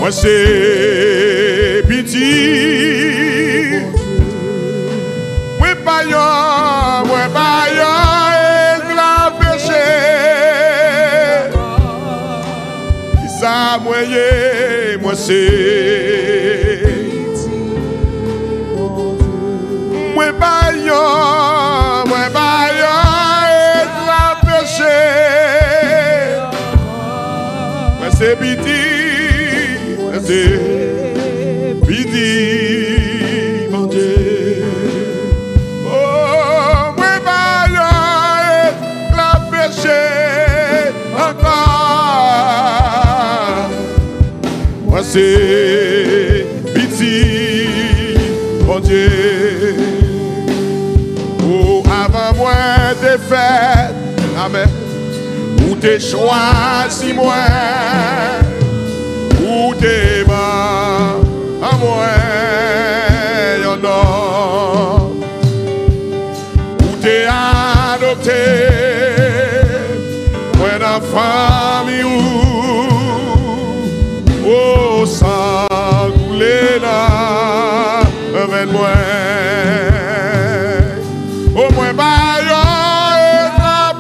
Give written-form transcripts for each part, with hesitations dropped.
Moi c'est pitié. Moi pas la péché. Qui ça moi c'est moi pas la péché. Moi c'est pitié. C'est pitié, mon Dieu. Oh, moi, la péché encore. Moi, c'est pitié, mon Dieu. Oh, avant moi, t'es fait, amen. Ou t'es choisi, moi. Ou t'es mort à moi, y'en a. Ou t'es adopté, moi dans famille ou. Oh, sang coulé là, avec moi. Oh, moi, la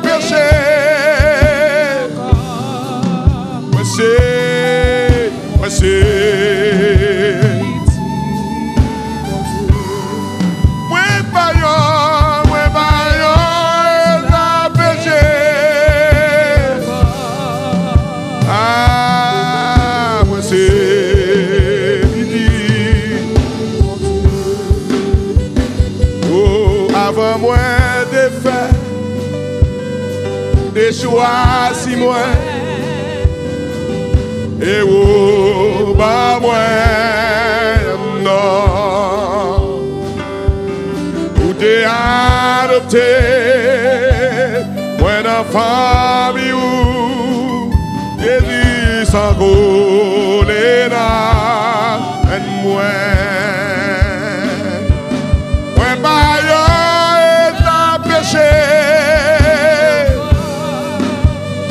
péché. Moi, c'est moi la péché. Ah, moi c'est oh, avant moi de faire des choix si moi. Et oh, bah moi, non. Où t'es adopté, moi dans famille où Jésus s'en coller là, et moi. Moi, bah, et la péché.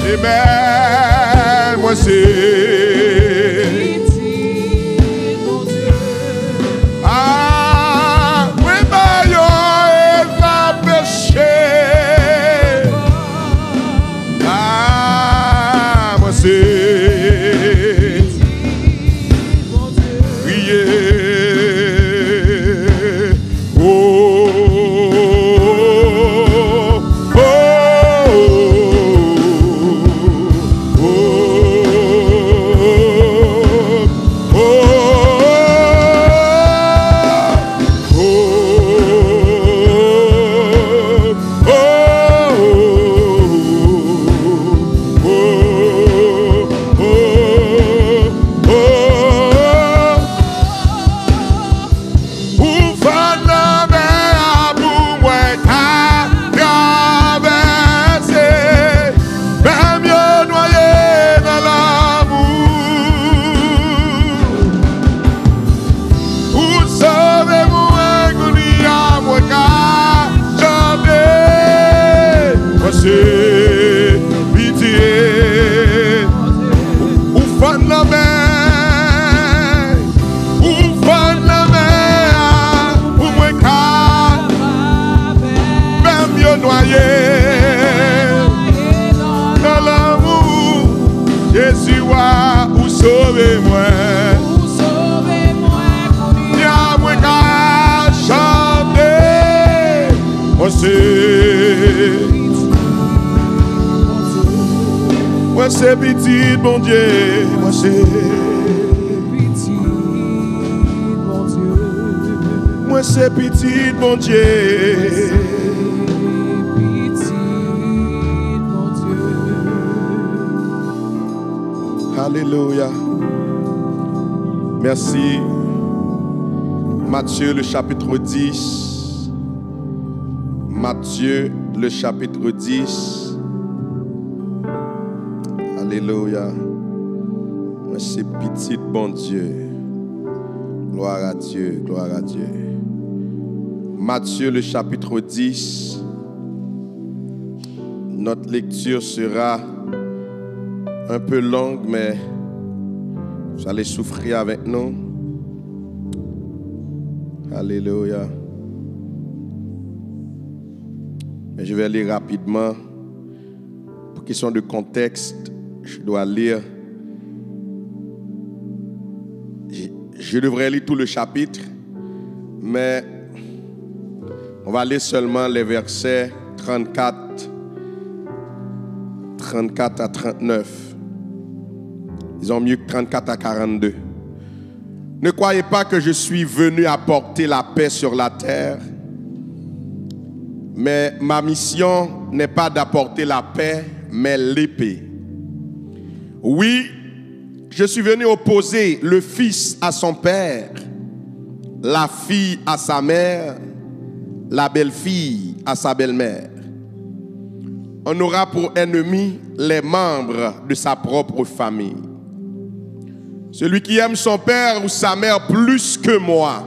Et ben, moi c'est. Sauvez-moi, y'a moi qu'à chanter. Moi c'est petit, mon Dieu. Moi c'est petit, mon Dieu. Moi c'est petit, mon Dieu. Alléluia. Merci. Matthieu le chapitre 10. Matthieu le chapitre 10. Alléluia. Moi c'est petit bon Dieu. Gloire à Dieu, gloire à Dieu. Matthieu le chapitre 10. Notre lecture sera un peu longue, mais Vous allez souffrir avec nous. Alléluia. Mais je vais lire rapidement. Pour question de contexte, je dois lire. Je devrais lire tout le chapitre, mais on va lire seulement les versets 34 à 39. Ils ont mieux que 34 à 42. Ne croyez pas que je suis venu apporter la paix sur la terre, mais ma mission n'est pas d'apporter la paix, mais l'épée. Oui, je suis venu opposer le fils à son père, la fille à sa mère, la belle-fille à sa belle-mère. On aura pour ennemis les membres de sa propre famille. Celui qui aime son père ou sa mère plus que moi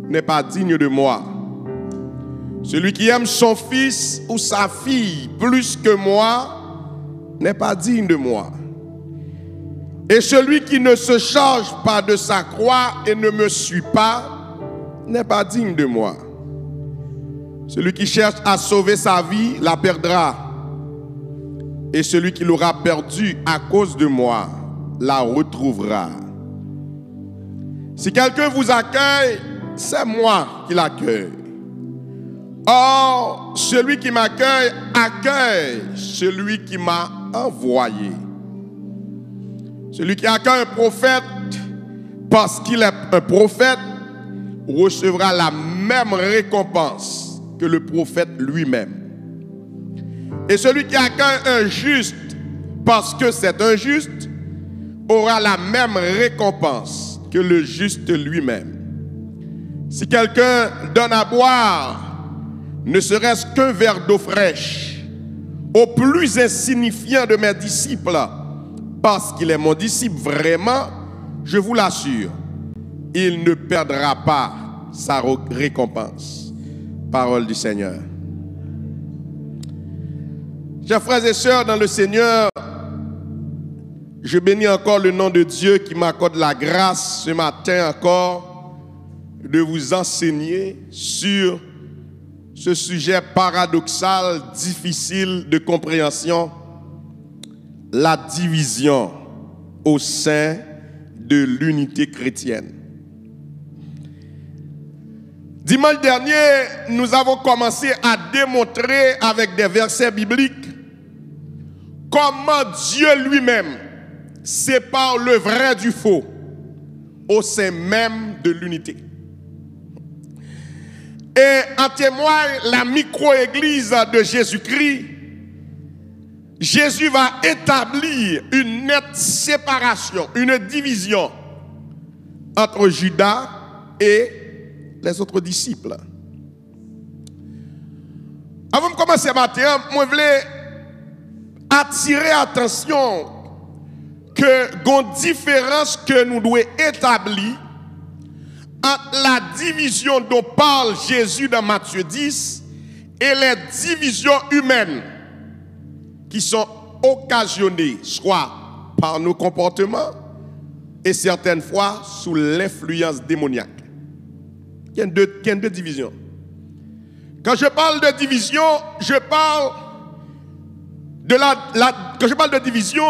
n'est pas digne de moi. Celui qui aime son fils ou sa fille plus que moi n'est pas digne de moi. Et celui qui ne se charge pas de sa croix et ne me suit pas n'est pas digne de moi. Celui qui cherche à sauver sa vie la perdra. Et celui qui l'aura perdue à cause de moi la retrouvera. Si quelqu'un vous accueille, c'est moi qui l'accueille. Or, celui qui m'accueille accueille celui qui m'a envoyé. Celui qui accueille un prophète parce qu'il est un prophète recevra la même récompense que le prophète lui-même. Et celui qui accueille un juste parce que c'est un juste aura la même récompense que le juste lui-même. Si quelqu'un donne à boire, ne serait-ce qu'un verre d'eau fraîche, au plus insignifiant de mes disciples, parce qu'il est mon disciple vraiment, je vous l'assure, il ne perdra pas sa récompense. Parole du Seigneur. Chers frères et sœurs dans le Seigneur, je bénis encore le nom de Dieu qui m'accorde la grâce ce matin encore de vous enseigner sur ce sujet paradoxal, difficile de compréhension, la division au sein de l'unité chrétienne. Dimanche dernier, nous avons commencé à démontrer avec des versets bibliques comment Dieu lui-même sépare le vrai du faux au sein même de l'unité. Et en témoigne la micro-église de Jésus-Christ. Jésus va établir une nette séparation, une division entre Judas et les autres disciples. Avant de commencer matin, moi je voulais attirer l'attention que une différence que nous devons établir entre la division dont parle Jésus dans Matthieu 10 et les divisions humaines qui sont occasionnées soit par nos comportements et certaines fois sous l'influence démoniaque. Il y a deux divisions. Quand je parle de division, je parle de quand je parle de division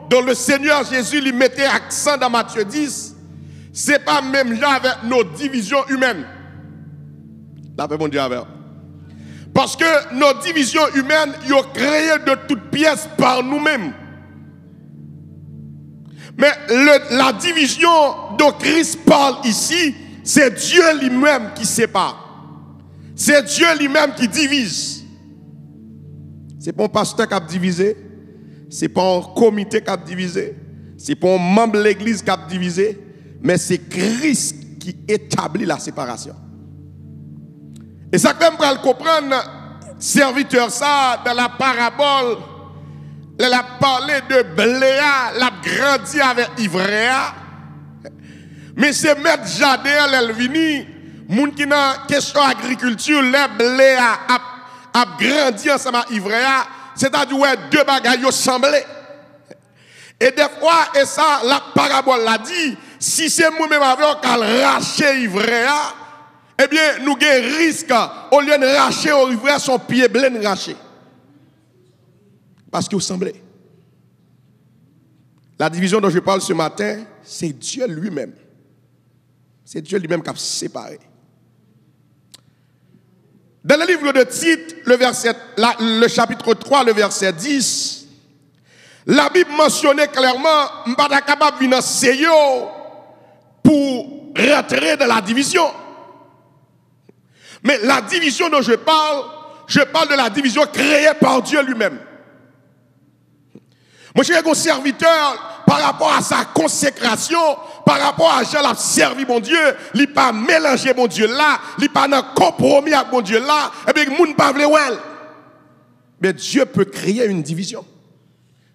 dont le Seigneur Jésus lui mettait accent dans Matthieu 10, ce n'est pas même là avec nos divisions humaines. La paix, mon Dieu, avec. Parce que nos divisions humaines, ils sont créées de toutes pièces par nous-mêmes. Mais la division dont Christ parle ici, c'est Dieu lui-même qui sépare. C'est Dieu lui-même qui divise. Ce n'est pas un pasteur qui a divisé. Ce n'est pas un comité qui a divisé. Ce n'est pas un membre de l'église qui a divisé. Mais c'est Christ qui établit la séparation. Et ça, quand même, pour le comprendre, serviteur, ça, dans la parabole, elle a parlé de bléa, elle a grandi avec ivréa. Mais c'est maître jardin, elle vini, moun qui n'a question agriculture, les bléa a grandi ensemble avec ivréa, c'est-à-dire ouais, deux bagailles semblés. Et des fois, et ça, la parabole l'a dit, si c'est moi-même avec qu'à racher ivraie, eh bien, nous avons risque, au lieu de racher au ivraie, son pied blanc raché. Parce que vous semblez. La division dont je parle ce matin, c'est Dieu lui-même. C'est Dieu lui-même qui a séparé. Dans le livre de Tite, le chapitre 3, le verset 10, la Bible mentionnait clairement, je ne suis pas capable de venir pour rentrer dans la division. Mais la division dont je parle de la division créée par Dieu lui-même. Moi, je suis un serviteur par rapport à sa consécration, par rapport à Jean l'a servi mon Dieu, il n'a pas mélangé mon Dieu là, il n'a pas un compromis avec mon Dieu là, et bien, le monde ne parle pas. Mais Dieu peut créer une division.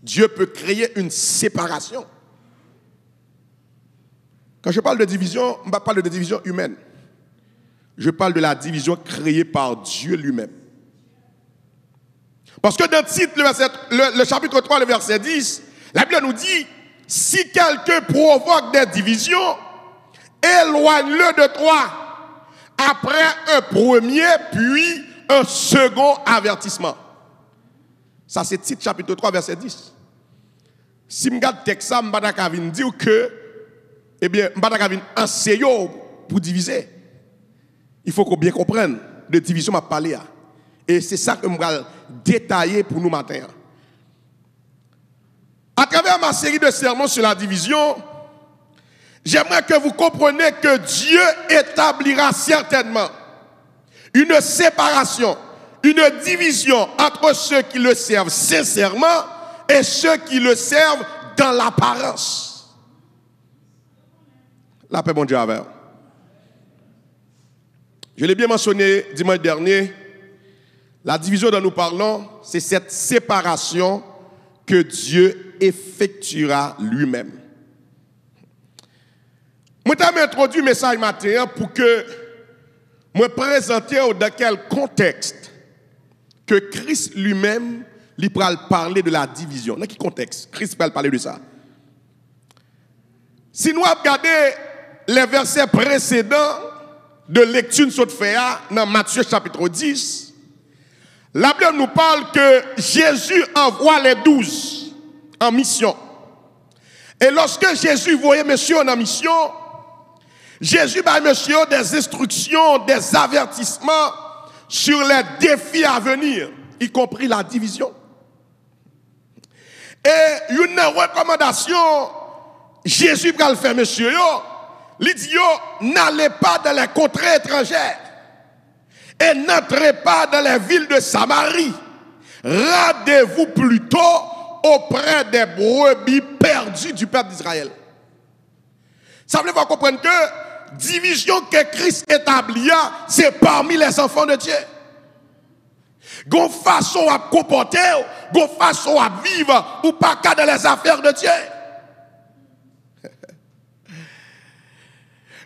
Dieu peut créer une séparation. Quand je parle de division, je ne parle pas de division humaine. Je parle de la division créée par Dieu lui-même. Parce que dans Tite, le chapitre 3, le verset 10, la Bible nous dit, si quelqu'un provoque des divisions, éloigne-le de toi après un premier, puis un second avertissement. Ça, c'est Tite, chapitre 3, verset 10. Si je regarde le texte, je ne vais pas dire que, eh bien, je ne vais pas enseigner pour diviser. Il faut qu'on bien comprenne de division m'a parlé. Et c'est ça que je vais détailler pour nous matin. À travers ma série de sermons sur la division, j'aimerais que vous compreniez que Dieu établira certainement une séparation, une division entre ceux qui le servent sincèrement et ceux qui le servent dans l'apparence. La paix, mon Dieu, avec. Je l'ai bien mentionné dimanche dernier, la division dont nous parlons, c'est cette séparation que Dieu effectuera lui-même. Je t'ai introduit le message matin pour que je me présente dans quel contexte que Christ lui-même lui parler de la division. Dans quel contexte Christ va parler de ça? Si nous regardons les versets précédents de lecture sur dans Matthieu chapitre 10, la Bible nous parle que Jésus envoie les 12 en mission. Et lorsque Jésus voyait monsieur en mission, Jésus va monsieur des instructions, des avertissements sur les défis à venir, y compris la division. Et une recommandation, Jésus va le faire monsieur, il dit, n'allez pas dans les contrées étrangères et n'entrez pas dans les villes de Samarie. Rendez-vous plutôt auprès des brebis perdues du peuple d'Israël. Ça veut dire comprendre que division que Christ établit, c'est parmi les enfants de Dieu. Gon façon à comporter, gon façon à vivre, ou pas qu'à dans les affaires de Dieu.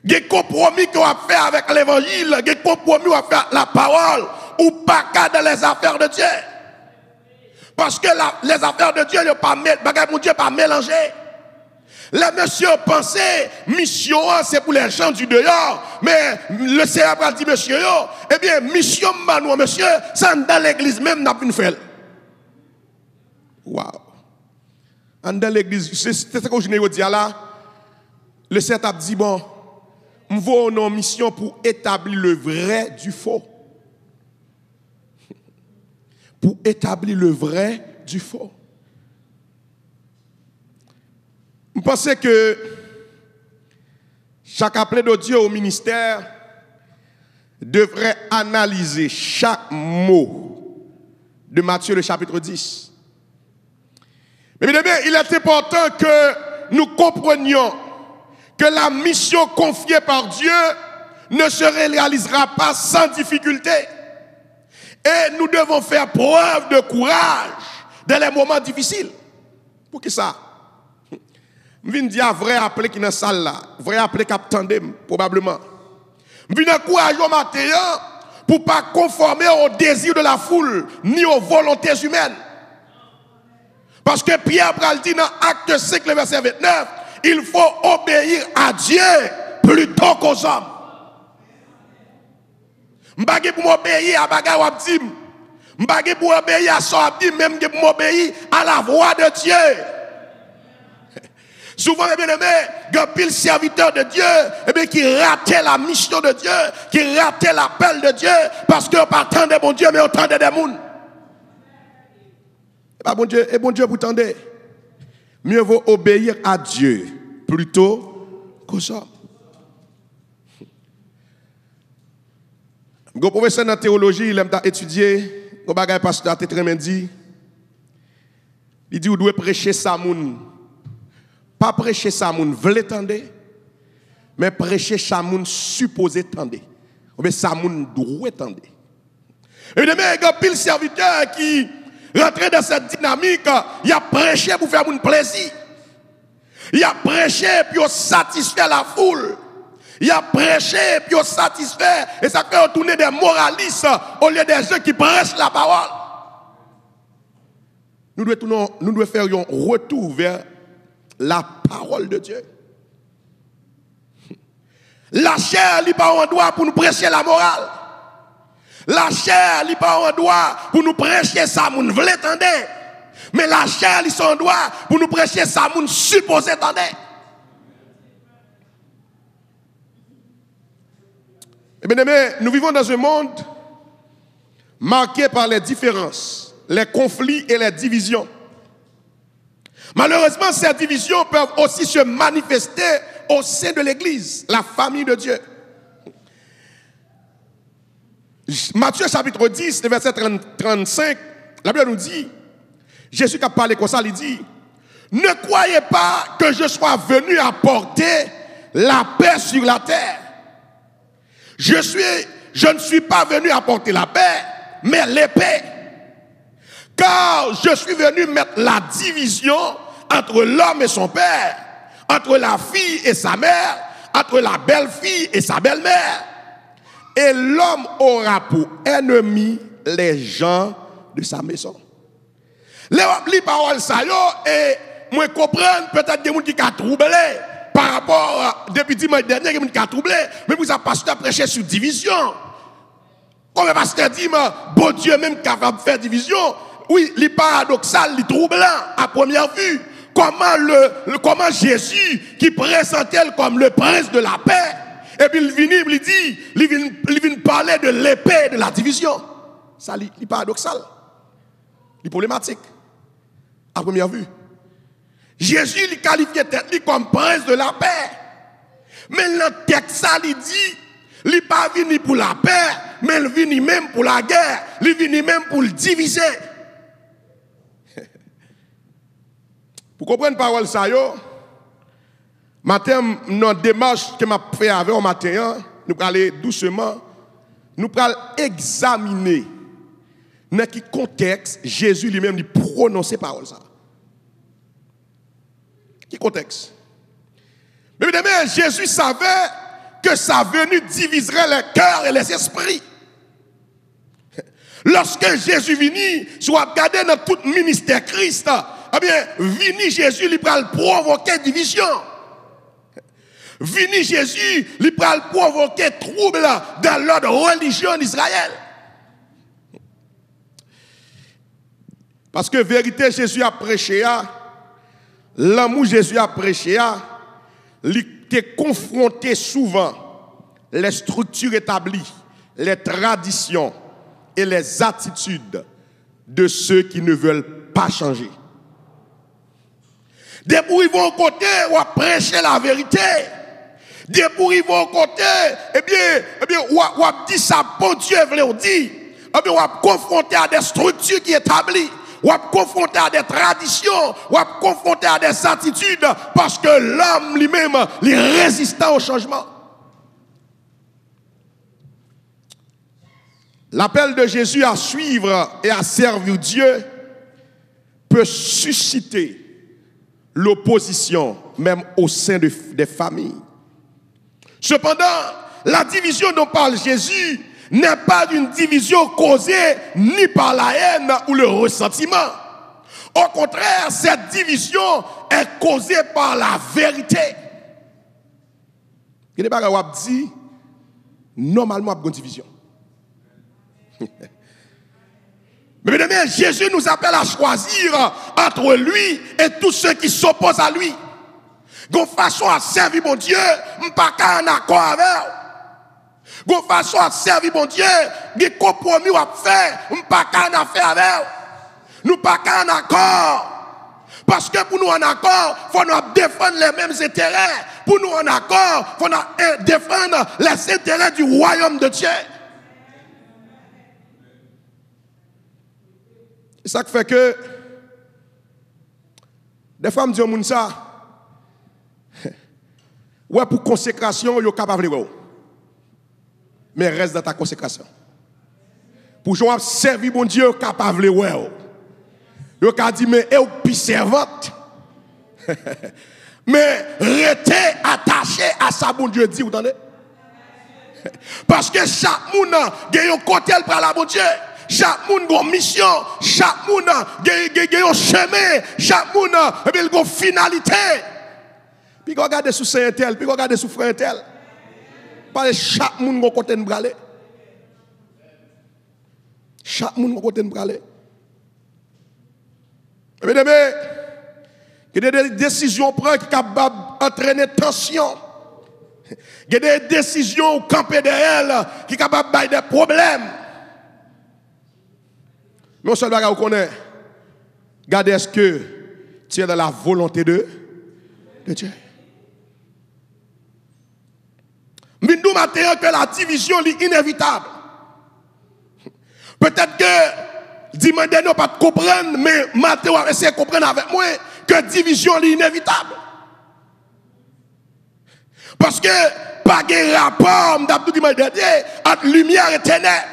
Des compromis qu'on va faire avec l'évangile, des compromis qu'on va faire la parole, ou pas qu'à dans les affaires de Dieu. Parce que les affaires de Dieu, mon Dieu, pas mélangé. Les messieurs pensaient, mission, c'est pour les gens du dehors. Mais le Seigneur a dit, monsieur, eh bien, mission, monsieur, ça dans l'église même, n'a pas fait. Waouh. Dans l'église, c'est ce que je vous dis là. Le Seigneur a dit, bon, nous avons une mission pour établir le vrai du faux. Pour établir le vrai du faux. Je pense que chaque appelé de Dieu au ministère devrait analyser chaque mot de Matthieu le chapitre 10. Mais bien, il est important que nous comprenions que la mission confiée par Dieu ne se réalisera pas sans difficulté. Et nous devons faire preuve de courage dans les moments difficiles. Pour qui ça? Je viens dire vrai appelé qui est dans la salle là, vrai appelé qui attendem probablement. Je viens courage au matin pour ne pas conformer au désir de la foule ni aux volontés humaines. Parce que Pierre pral dit dans Acte 5, le verset 29, il faut obéir à Dieu plutôt qu'aux hommes. M'bagé pour m'obéir à bagay ou abdim. M'bagé pour obéir à son abdim, même que pour m'obéir à la voix de Dieu. Souvent, bien aimé, il y a pile serviteur de Dieu, qui ratait la mission de Dieu, qui ratait l'appel de Dieu, parce qu'on pas attendre bon Dieu, mais on attendait des gens. Et pas bon Dieu, et bon Dieu vous tendez. Mieux vaut obéir à Dieu plutôt qu'aux hommes. Le professeur de théologie, il aime étudier, le bagage pasteur Tétremendi, il dit vous devez prêcher ça moun. Pas prêcher ça moun vle tande, mais prêcher ça moun supposé tande. Ou bien ça moun doit tande. Et de même, il y a pile serviteur qui rentre dans cette dynamique, il a prêché pour faire moun plaisir. Il a prêché pour satisfaire la foule. Il a prêché pour satisfaire, et ça fait tourner des moralistes au lieu des gens qui prêchent la parole. Nous devons faire un retour vers la parole de Dieu. La chair n'est pas un droit pour nous prêcher la morale. La chair n'est pas un droit pour nous prêcher ça, moun vle tande. Mais la chair n'est son droit pour nous prêcher ça, moun supposé tande. Eh bien, nous vivons dans un monde marqué par les différences, les conflits et les divisions. Malheureusement, ces divisions peuvent aussi se manifester au sein de l'Église, la famille de Dieu. Matthieu chapitre 10, verset 35, la Bible nous dit, Jésus qui a parlé comme ça, il dit, ne croyez pas que je sois venu apporter la paix sur la terre. Je ne suis pas venu apporter la paix, mais l'épée. Car je suis venu mettre la division entre l'homme et son père, entre la fille et sa mère, entre la belle-fille et sa belle-mère. Et l'homme aura pour ennemi les gens de sa maison. Les paroles ça et moi comprendre peut-être des gens qui ont troublé par rapport à depuis dimanche dernier qui ont troublé, mais vous avez pasteur prêché sur division. Comme le pasteur dit, bon Dieu même capable de faire division. Oui, les paradoxal, les troublant à première vue. Comment Jésus, qui présentait comme le prince de la paix, et puis il vient parler de l'épée de la division. Ça, c'est paradoxal. C'est problématique. À première vue. Jésus, il qualifiait tête comme prince de la paix. Mais le texte, ça, il dit, il n'est pas venu pour la paix, mais il vient même pour la guerre. Il vient même pour le diviser. Pour comprendre la parole, ça, matin, dans la démarche que m'a fait avec au matin, nous allons aller doucement, nous allons examiner dans quel contexte Jésus lui-même lui prononcer parole ça. Quel contexte? Mais évidemment, Jésus savait que sa venue diviserait les cœurs et les esprits. Lorsque Jésus vini, soit regardé dans tout ministère Christ, eh bien, vini Jésus, il va provoquer division. Vini Jésus, il va provoquer trouble dans l'ordre religieux d'Israël. Parce que vérité, Jésus a prêché, l'amour Jésus a prêché, il était confronté souvent les structures établies, les traditions et les attitudes de ceux qui ne veulent pas changer. Dès pour ils vont côté, on va prêcher la vérité. Dès pour ils vont côté, eh bien, on va dire ça, bon Dieu veut dire. Eh bien, on va confronter à des structures qui sont établies. On va confronter à des traditions. On va confronter à des attitudes. Parce que l'homme lui-même, il est résistant au changement. L'appel de Jésus à suivre et à servir Dieu peut susciter l'opposition, même au sein des familles. Cependant, la division dont parle Jésus n'est pas une division causée ni par la haine ou le ressentiment. Au contraire, cette division est causée par la vérité. Il y a des choses qui disent, normalement, il y a une division. Mais bien aimé, Jésus nous appelle à choisir entre lui et tous ceux qui s'opposent à lui. De façon à servir mon Dieu, je ne pas en accord avec. De façon à servir mon Dieu, des compromis à faire, je ne pas en affaire avec. Nous ne pas en accord. Parce que pour nous en accord, il faut nous défendre les mêmes intérêts. Pour nous en accord, il faut nous défendre les intérêts du royaume de Dieu. C'est ça qui fait que des fois, je me dis aux gens, ouais, pour consécration, vous êtes capable de le faire. Mais reste dans ta consécration. Pour jouer à servir mon Dieu, vous êtes capable de le faire. Vous êtes dit, mais vous êtes servante. Mais restez attaché à ça, bon Dieu dit, vous entendez? Parce que chaque monde a un côté pour la bon Dieu. Chaque monde a une mission, chaque monde a un chemin, chaque monde a une finalité. Puis regardez sous saint tel, puis regardez sous frère tel. Parce que chaque monde a un côté pour aller. Chaque monde a un côté pour aller. Mais il y a des décisions qui sont capables d'entraîner tension. Il y a des décisions où camper derrière qui sont capables de faire des problèmes. Mais on se doit reconnaître. Regardez, est-ce que tu es dans la volonté de Dieu? Mais nous maintenant que la division est inévitable. Peut-être que dimanche nous pas comprendre, mais maintenant on va essayer de comprendre avec moi que la division est inévitable. Parce que pas de rapport entre lumière et ténèbres.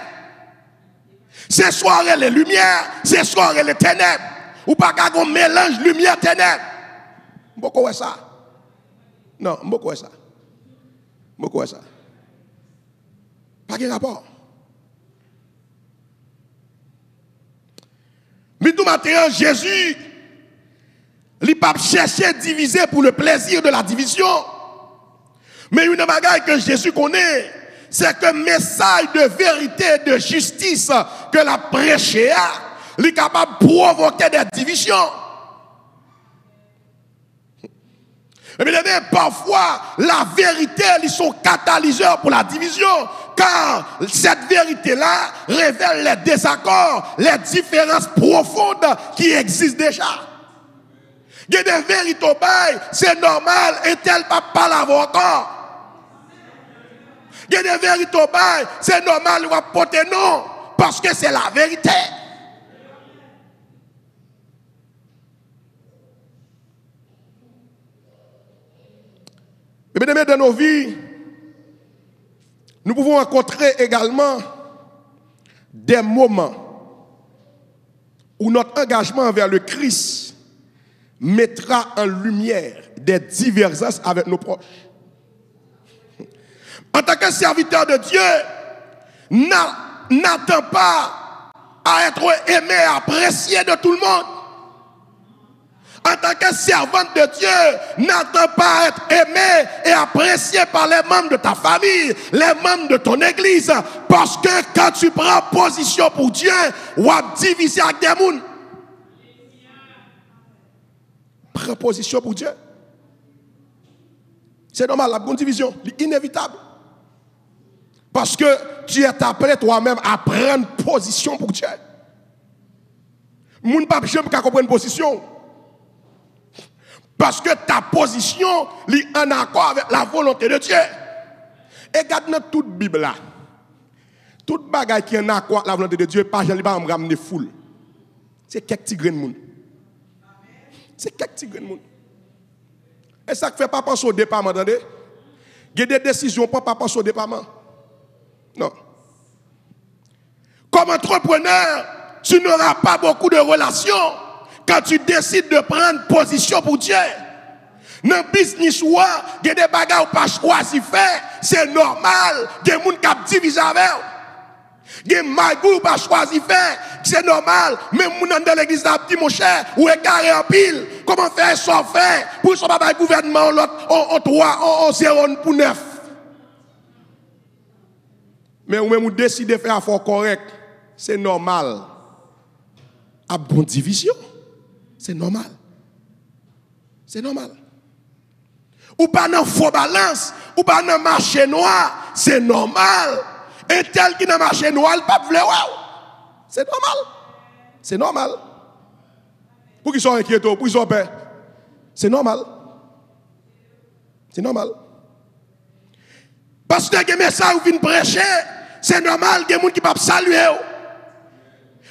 C'est soit les lumières, c'est soit les ténèbres. Ou pas qu'on mélange lumière et ténèbres. Beaucoup est ça. Non, beaucoup est ça. Beaucoup est ça. Pas de rapport. Mais tout matin, Jésus, il n'a pas cherché à diviser pour le plaisir de la division. Mais une bagaille que Jésus connaît, c'est que le message de vérité et de justice que la prêché a, il est capable de provoquer des divisions. Mais parfois, la vérité, ils sont catalyseurs pour la division. Car cette vérité-là révèle les désaccords, les différences profondes qui existent déjà. Il y a des vérités au bail, c'est normal, et tel pas parler encore. Il y a des vérités au bail, c'est normal, on va porter non, parce que c'est la vérité. Et bien, dans nos vies, nous pouvons rencontrer également des moments où notre engagement envers le Christ mettra en lumière des divergences avec nos proches. En tant que serviteur de Dieu, n'attends pas à être aimé, apprécié de tout le monde. En tant que servante de Dieu, n'attends pas à être aimé et apprécié par les membres de ta famille, les membres de ton église. Parce que quand tu prends position pour Dieu, tu vas diviser avec des gens. Prends position pour Dieu. C'est normal, la bonne division, c'est inévitable. Parce que tu es appelé toi-même à prendre position pour Dieu. Moun pa jamais qu'à comprendre position. Parce que ta position est en accord avec la volonté de Dieu. Et regarde dans toute Bible là. Toute bagaille qui est en accord avec la volonté de Dieu, pas jamais va ramener foule. C'est quelques petits grains de monde. C'est quelques petits grains de monde. Et ça ne fait pas penser au département, attendez. Il y a des décisions pour ne pas penser au département. Non. Comme entrepreneur, tu n'auras pas beaucoup de relations quand tu décides de prendre position pour Dieu. Dans le business, il y a des bagages que tu n'as pas choisi de faire. C'est normal. Il y a des gens qui divisent avec. Gen magou pas choisi faire, c'est normal. Même moun dans l'église a dit mon cher, ou est carré en pile. Comment faire ça faire pour son papa gouvernement on 3 on 0 pour 9. Mais ou même ou décidez de faire un effort correct, c'est normal. À bonne division, c'est normal. C'est normal. Ou pas dans faux balance, ou pas dans marché noir, c'est normal. Un tel qui dans marché noir, il pas vle wow. C'est normal. C'est normal. Pour qu'ils soient inquiets, pour qu'ils soient peur. C'est normal. C'est normal. Parce que les messages qui viennent prêcher, c'est normal qu'il y ait des gens qui ne peuvent pas saluer.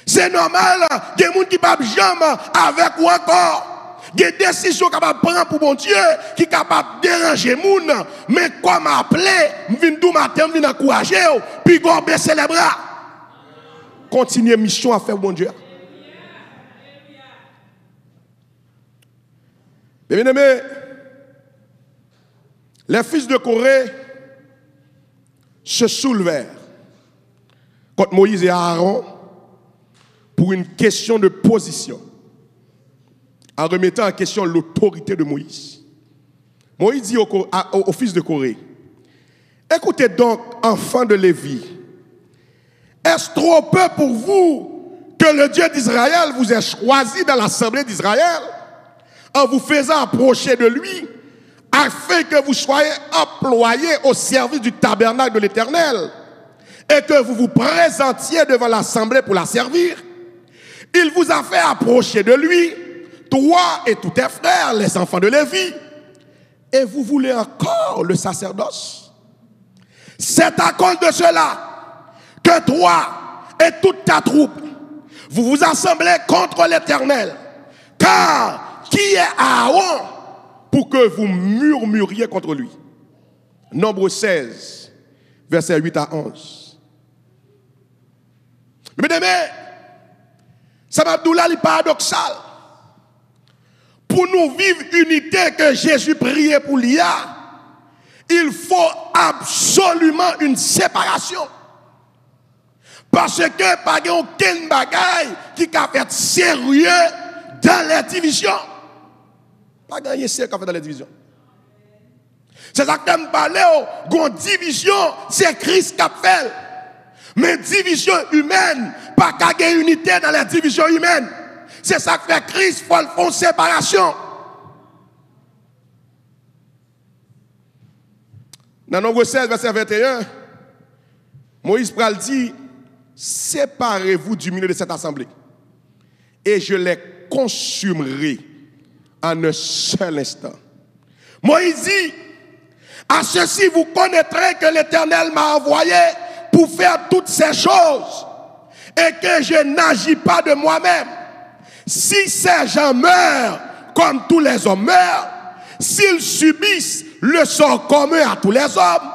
C'est normal qu'il y ait des gens qui ne peuvent jamais avec ou encore. Il y a des décisions qu'on va prendre pour mon Dieu qui sont capables de déranger les gens. Mais quoi m'appeler, je viens tout matin, je viens encourager, puis je baisser les bras. Continuez mission à faire mon Dieu. Bien aimé, les fils de Corée se soulevèrent contre Moïse et Aaron pour une question de position, en remettant en question l'autorité de Moïse. Moïse dit au fils de Corée, écoutez donc, enfants de Lévi, est-ce trop peu pour vous que le Dieu d'Israël vous ait choisi dans l'assemblée d'Israël en vous faisant approcher de lui afin que vous soyez employés au service du tabernacle de l'Éternel et que vous vous présentiez devant l'assemblée pour la servir? Il vous a fait approcher de lui, toi et tous tes frères, les enfants de Lévi, et vous voulez encore le sacerdoce. C'est à cause de cela que toi et toute ta troupe, vous vous assemblez contre l'Éternel. Car qui est Aaron pour que vous murmuriez contre lui? Nombre 16, versets 8 à 11. Mesdames, ça m'a dit paradoxal. Pour nous vivre unité que Jésus priait pour l'IA, il faut absolument une séparation. Parce que pas aucun bagaille qui a fait sérieux dans la division. Pas gagner sérieux qui a fait dans la division. C'est ça que je parle, une division, c'est Christ qui a fait. Mais division humaine, pas gagner unité dans la division humaine. C'est ça que fait Christ, il faut faire une séparation. Dans Nombre 16, verset 21, Moïse pral dit, séparez-vous du milieu de cette assemblée et je les consumerai en un seul instant. Moïse dit, à ceci vous connaîtrez que l'Éternel m'a envoyé pour faire toutes ces choses et que je n'agis pas de moi-même. Si ces gens meurent comme tous les hommes meurent, s'ils subissent le sort commun à tous les hommes,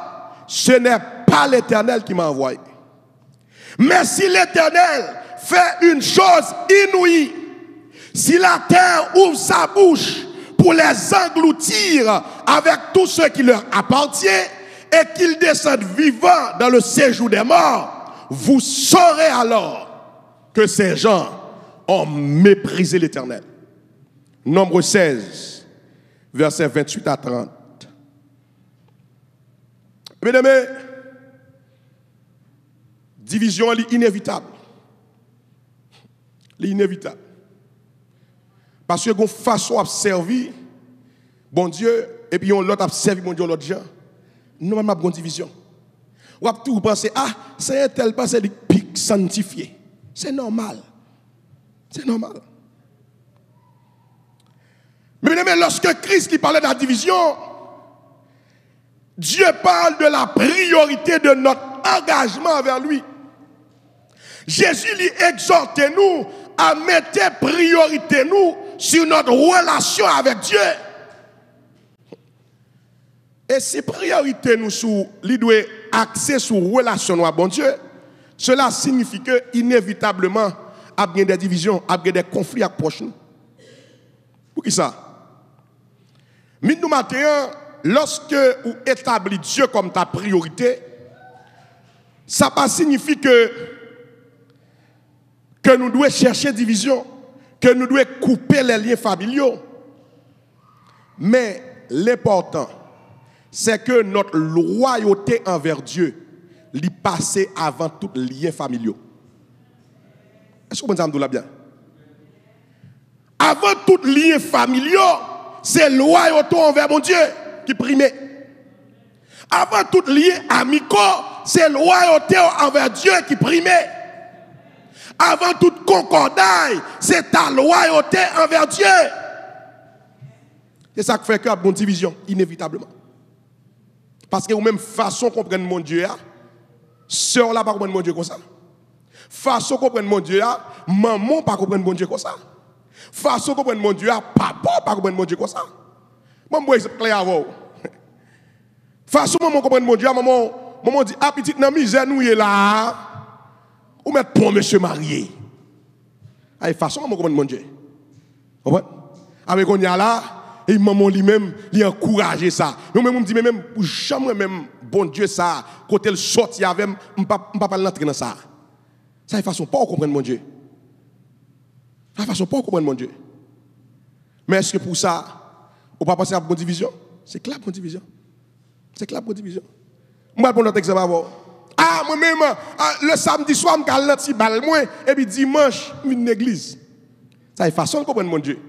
ce n'est pas l'Éternel qui m'a envoyé. Mais si l'Éternel fait une chose inouïe, si la terre ouvre sa bouche pour les engloutir avec tout ce qui leur appartient et qu'ils descendent vivants dans le séjour des morts, vous saurez alors que ces gens ont méprisé l'Éternel. Nombre 16, versets 28 à 30. Mesdames, division est inévitable. L'inévitable. Parce que une façon à servir bon Dieu et puis l'autre à servir bon Dieu l'autre gens. Nous avons une division. Ou à tout penser c'est un tel passé de pic sanctifié. C'est normal. C'est normal. Mais lorsque Christ qui parlait de la division, Dieu parle de la priorité de notre engagement envers lui. Jésus lui exhorte nous à mettre priorité nous sur notre relation avec Dieu. Et si priorité nous sur lui doit axer sur relation avec bon Dieu, cela signifie que inévitablement il y a des divisions, il y a des conflits avec nous. Pour qui ça? Nous matin, lorsque vous établissez Dieu comme ta priorité, Ça pas signifie que nous devons chercher division, que nous devons couper les liens familiaux. Mais l'important, c'est que notre loyauté envers Dieu lui passe avant tout lien familial. Est-ce que vous comprenez bien? Avant tout lien familial, c'est loyauté envers mon Dieu qui prime. Avant tout lien amical, c'est loyauté envers Dieu qui prime. Avant toute concordaille, c'est ta loyauté envers Dieu. C'est ça qui fait qu'il y a une division, inévitablement. Parce que même façon qu'on comprenne mon Dieu, sœur là pas comprendre mon Dieu comme ça. Façon qu'on comprenne mon Dieu, maman pas comprendre mon Dieu comme ça. Façon qu'on comprenne mon Dieu, papa pas comprendre mon Dieu comme ça. Moi, je vais clair avant. Façon maman comprendre mon Dieu, maman dit, ah petite nan misère nous est là. Ou mettre pour monsieur marié. Ay façon maman comprendre mon Dieu. Vous comprenez? Avec on y a là, et maman lui-même, il encourage ça. Nous même on dit même pour jamais même bon Dieu ça, côté le sorti avec on pas l'entrer dans ça. Ça est façon pas comprendre mon Dieu. Ça façon pas comprendre mon Dieu. Mais est-ce que pour ça on pas passer à bonne division? C'est clair bonne division. C'est clair bonne division. Moi pour notre exemple avant. Ah moi-même le samedi soir me cale petit balle moi et puis dimanche une église. Ça est façon de comprendre mon Dieu.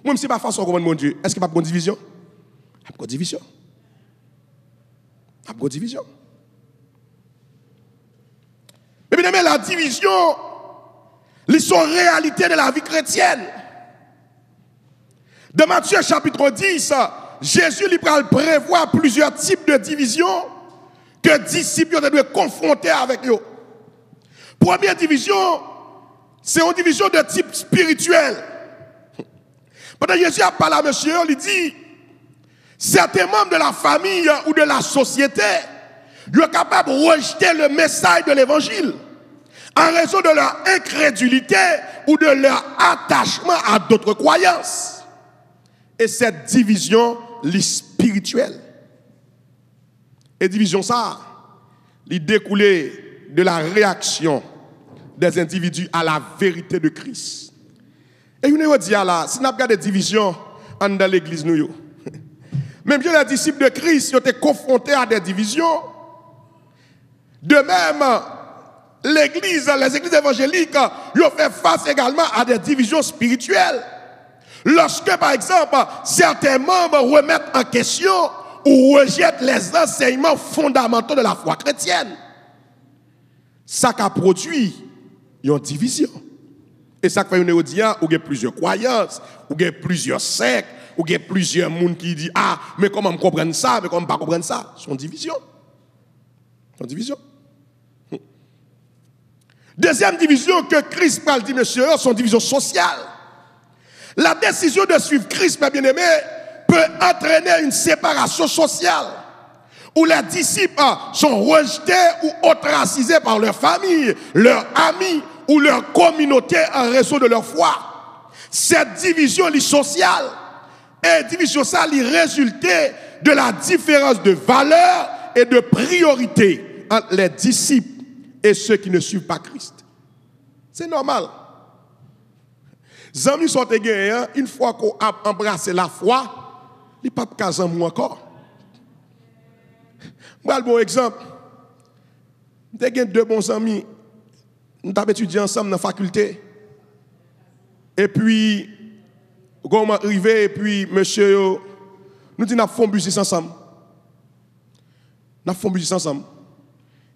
Même si pas façon de comprendre mon Dieu, est-ce qu'il n'y a pas de division? Il y a pas de division. Il y a pas de division. Mais bien aimé, la division, c'est une réalité de la vie chrétienne. Dans Matthieu chapitre 10, Jésus lui prévoit plusieurs types de divisions que disciples doivent confronter avec eux. Première division, c'est une division de type spirituel. Pendant que Jésus a parlé à monsieur, il dit, certains membres de la famille ou de la société, ils sont capables de rejeter le message de l'évangile en raison de leur incrédulité ou de leur attachement à d'autres croyances. Et cette division, est spirituelle. Et division ça, il découlait de la réaction des individus à la vérité de Christ. Et nous dit là, si nous avons des divisions dans l'église, même les disciples de Christ ont été confrontés à des divisions. De même, les églises évangéliques ont fait face également à des divisions spirituelles. Lorsque, par exemple, certains membres remettent en question ou rejettent les enseignements fondamentaux de la foi chrétienne, ça a produit une division. Et ça fait une audience où il y a plusieurs croyances, où il y a plusieurs sectes, où il y a plusieurs monde qui disent ah, mais comment me comprendre ça, mais comment pas comprendre ça? C'est une division. C'est une division. Deuxième division que Christ parle dit, monsieur, c'est une division sociale. La décision de suivre Christ, mes bien-aimés, peut entraîner une séparation sociale où les disciples sont rejetés ou ostracisés par leur famille, leurs amis ou leur communauté en raison de leur foi. Cette division sociale et division sociale résultait de la différence de valeur et de priorité entre les disciples et ceux qui ne suivent pas Christ. C'est normal. Les amis sont gagnés, une fois qu'on a embrassé la foi, ils ne sont pas casés encore. Moi, un bon exemple. J'ai deux bons amis. Nous avons étudié ensemble dans la faculté. Et puis, quand on est arrivé, et puis, monsieur, nous disons, nous avons fait business ensemble. Nous avons fait business ensemble.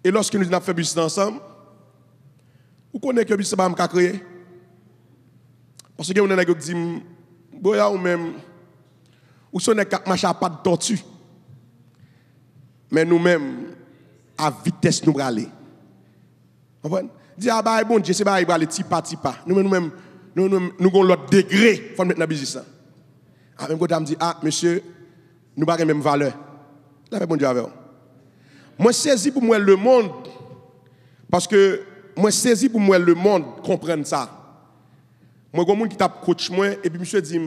Et lorsque nous avons fait business ensemble, vous connaissez que le business va créer. Parce que vous avez dit, boya ou même, ou sonne qu'à marcher pas de tortue. Mais nous-mêmes, à vitesse nous aller. Vous comprenez? Dis ah bah bon Dieu, c'est pas aller petit pas. Nous-mêmes, nous avons l'autre degré, faut mettre dans le business. Ah même quand me dit ah monsieur, nous pas même valeur. Là bon Dieu avec. Moi saisi pour moi le monde parce que moi saisi pour moi le monde comprendre ça. Moi gon monde qui tape coach moi et puis monsieur dit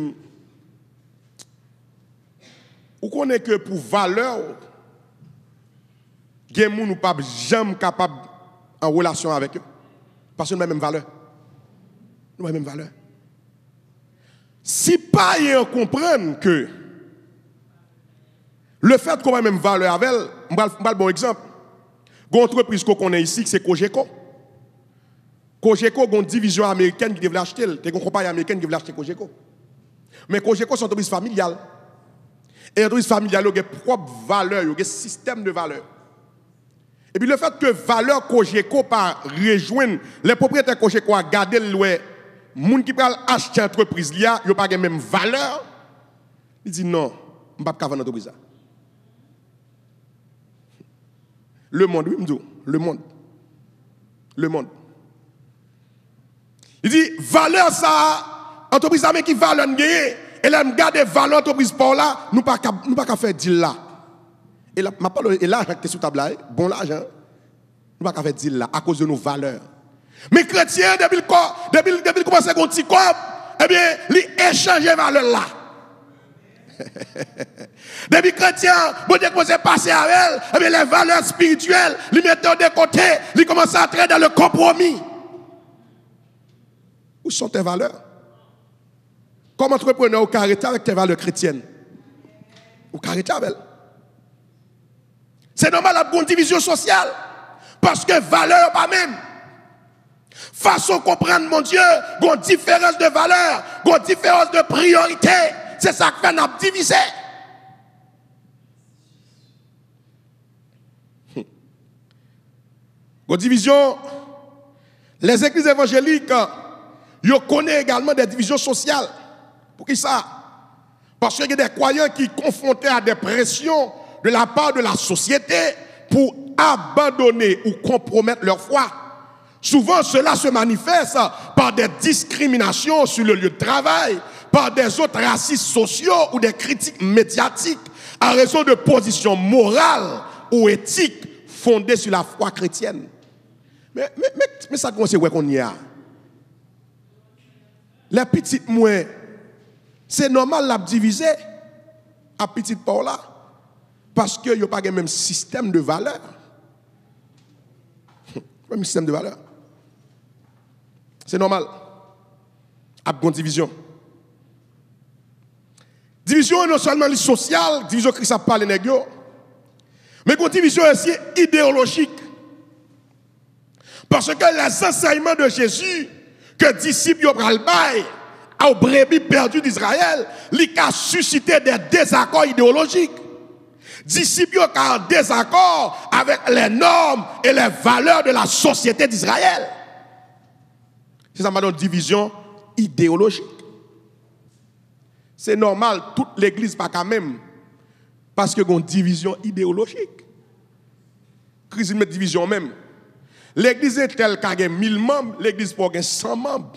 ou connaît que pour valeur gen moun ou pas jamais capable en relation avec eux. Parce que nous avons la même valeur. Nous avons la même valeur. Si pas on comprend que le fait qu'on a la même valeur avec elle, je vais un bon exemple. Une entreprise qu'on connaît ici, c'est Cogeco. Cogeco a une division américaine qui devait acheter. Il y a une compagnie américaine qui devait acheter Cogeco. Mais Cogeco, c'est une entreprise familiale. Et l'entreprise familiale a une propre valeur, un système de valeurs. Et puis le fait que valeur Cogeco par rejoindre les propriétaires Cogeco à garder le les gens qui veulent acheter l'entreprise, ils n'ont pas la même valeur. Il dit non, je ne peux pas vendre l'entreprise. Le monde, oui, le monde. Le monde. Il dit valeur ça, entreprise qui valeur gagner. Et là, je garde valeur entreprise pour là, nous pas faire deal là. Et là, ma parole, et l'argent qui est sous table là, bon l'argent, nous pas faire deal là à cause de nos valeurs. Mais chrétiens, depuis commencer à faire un petit corps, eh bien, ils échangent les valeurs là. Depuis chrétien, bon Dieu commence à passer avec elle, eh bien, les valeurs spirituelles, ils mettent de côté, ils commencent à entrer dans le compromis. Où sont tes valeurs? Comme entrepreneur, vous arrêtez avec tes valeurs chrétiennes. Vous arrêtez avec elles. C'est normal à une division sociale. Parce que valeur pas même. Façon de comprendre mon Dieu, une différence de valeur, une différence de priorité. C'est ça que nous avons divisé. Une division, les églises évangéliques, ils connaissent également des divisions sociales. Pour qui ça? Parce qu'il y a des croyants qui sont confrontés à des pressions de la part de la société pour abandonner ou compromettre leur foi. Souvent, cela se manifeste par des discriminations sur le lieu de travail, par des autres racistes sociaux ou des critiques médiatiques à raison de positions morales ou éthiques fondées sur la foi chrétienne. Mais ça commence à qu'on y a. Les petites moins, c'est normal de diviser à petite part là. Parce qu'il n'y a pas le même système de valeur. Même système de valeur. C'est normal. À une division. Division non seulement sociale, division qui ça parle nèg yo, mais une division aussi idéologique. Parce que les enseignements de Jésus que disciples ont pris le bail aux brebis perdues d'Israël, il a suscité des désaccords idéologiques. Disciples ont en désaccord avec les normes et les valeurs de la société d'Israël. C'est ça une division idéologique. C'est normal, toute l'église pas quand même, parce qu'il y a une division idéologique. Christ met division même. L'église est telle qu'il y a 1000 membres, l'église pour 100 membres.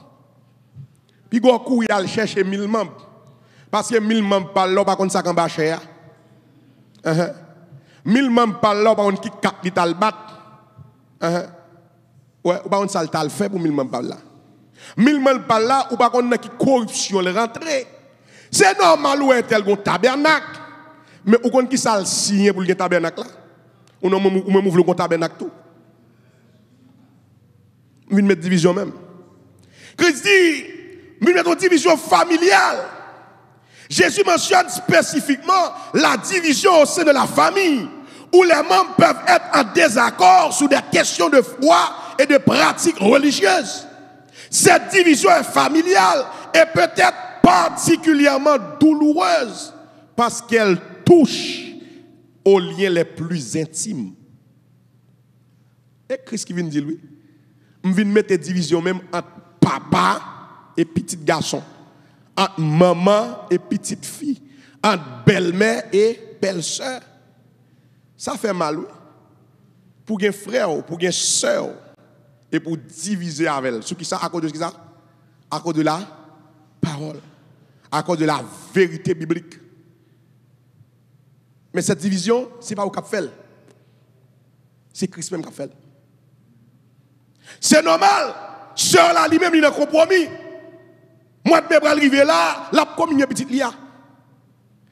Puis il y a chercher 1000 membres. Parce que 1000 membres par là, par contre, ça va cher. 1000 membres par là, par contre, qui capital le bat. Ouais, ou par contre, ça le fait pour 1000 membres par là. 1000 membres par là, ou par contre, qui corruption le rentrer. C'est normal ou est tel un tabernacle. Mais ou contre qui ça le signe pour le tabernacle là? Ou même ouvre le tabernacle tout. Nous mettre division même. Christ dit, nous mettons division familiale. Jésus mentionne spécifiquement la division au sein de la famille, où les membres peuvent être en désaccord sur des questions de foi et de pratiques religieuses. Cette division est familiale et peut-être particulièrement douloureuse parce qu'elle touche aux liens les plus intimes. Et Christ qui vient dire lui, je viens mettre division même entre papa et petit garçon, entre maman et petite fille, entre belle-mère et belle-sœur. Ça fait mal, oui. Pour un frère, pour un soeur, et pour diviser avec elle. Ce qui ça, à cause de ça? À cause de la parole, à cause de la vérité biblique. Mais cette division, ce n'est pas au cap fait. C'est Christ même qui a fait. C'est normal. Sœur là, lui-même, il a compromis. Moi, je vais arriver là, la communion petite lia.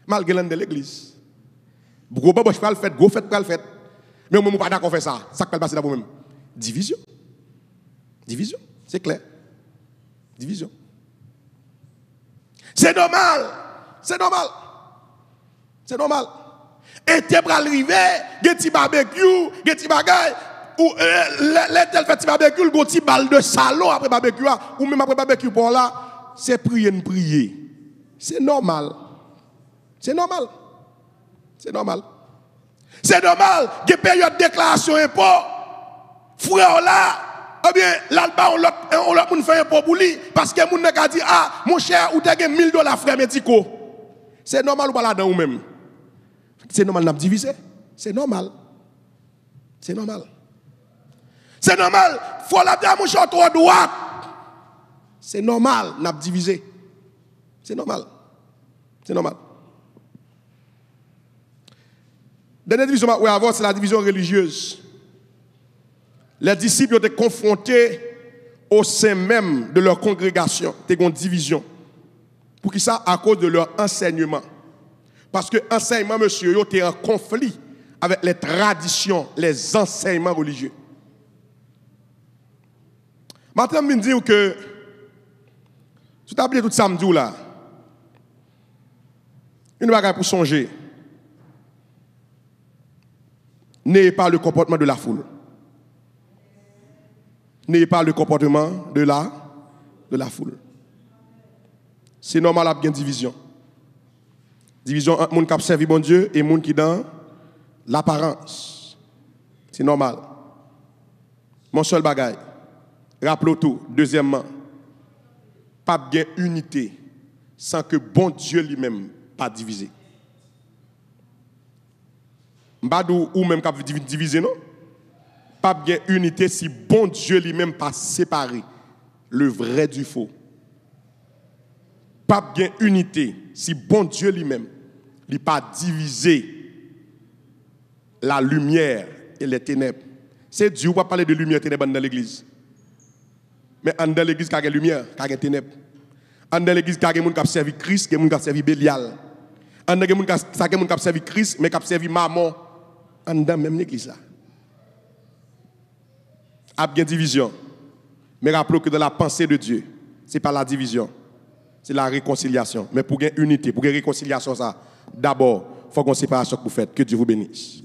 Malgré l'un de l'église. Gros babo, je peux le faire, gros fait, pas le faire. Mais moi, je ne suis pas d'accord faire ça. Ça peut passer là vous-même. Division. Division, c'est clair. Division. C'est normal. C'est normal. C'est normal. Et tu vas arriver, get petit barbecue, get petit bagaille, ou les tel fait petit barbecue, le petit balle de salon après barbecue, ou même après barbecue pour là, c'est prier. C'est normal. C'est normal. C'est normal. C'est normal, il y a une période de déclaration impôt. Frère là, eh bien, là-bas, on l'a fait un impôt pour lui, parce que mon a dit, ah, mon cher, ou t'as gagné $1000 frère médicaux. C'est normal ou pas là-dedans ou même? C'est normal n'a diviser. C'est normal. C'est normal. C'est normal. Faut la dire mon cher trop droite. C'est normal n'a diviser. C'est normal. C'est normal. Dernière division qu'on va avoir, c'est la division religieuse. Les disciples ont été confrontés au sein même de leur congrégation. Ils ont une division. Pour qui ça? À cause de leur enseignement. Parce que l'enseignement, monsieur, était en conflit avec les traditions, les enseignements religieux. Maintenant, je me dis que, tout à l'heure, tout samedi là, une bagaille pour songer. N'ayez pas le comportement de la foule. N'ayez pas le comportement de la foule. C'est normal à bien division. Division entre les gens qui servent bon Dieu et les gens qui dans l'apparence. C'est normal. Mon seul bagaille. Rappelez tout. Deuxièmement, pas bien unité sans que bon Dieu lui-même pas divisé. Mbadou ou même cap diviser non? Pas bien unité si bon Dieu lui-même pas séparé le vrai du faux. Pas bien unité si bon Dieu lui-même n'a pas divisé la lumière et les ténèbres. C'est Dieu qui va parler de lumière et ténèbres dans l'église. Mais dans l'église, il y a une lumière, il y a une ténèbres. Dans l'église, il y a des gens qui servent Christ, il y a des gens qui servent Bélial. Dans l'église, il y a des gens qui servent Christ, mais qui servent Mammon. Dans même l'église là. Il y a bien division. Mais rappelons que dans la pensée de Dieu, ce n'est pas la division, c'est la réconciliation. Mais pour gagner unité, pour gagner réconciliation, ça, d'abord, il faut qu'on séparation que vous faites. Que Dieu vous bénisse.